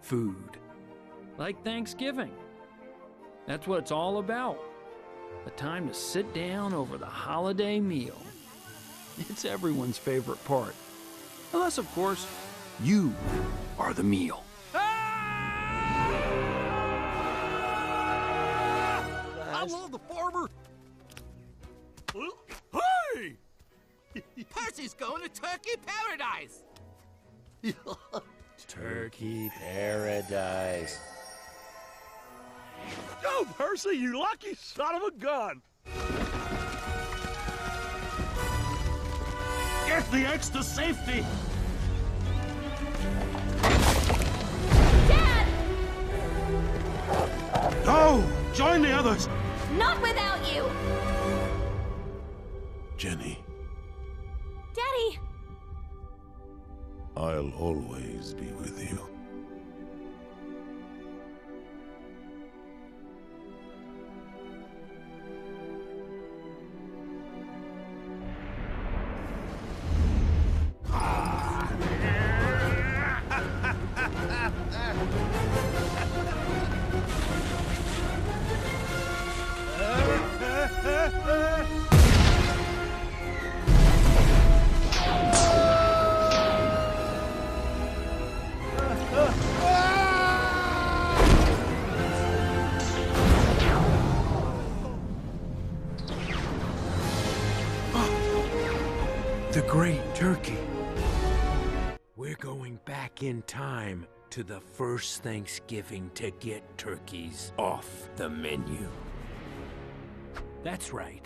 food. Like Thanksgiving. That's what it's all about. A time to sit down over the holiday meal. It's everyone's favorite part. Unless, of course, you are the meal. Hello, the farmer. Hey! Percy's going to Turkey Paradise! Turkey Paradise. Go, Percy, you lucky son of a gun! Get the eggs to safety! Dad! Go! Join the others! Not without you! Jenny, Daddy! I'll always be with you. The Great Turkey. We're going back in time to the first Thanksgiving to get turkeys off the menu. That's right.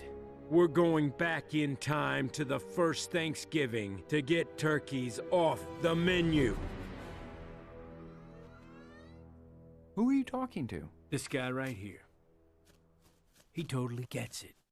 We're going back in time to the first Thanksgiving to get turkeys off the menu. Who are you talking to? This guy right here. He totally gets it.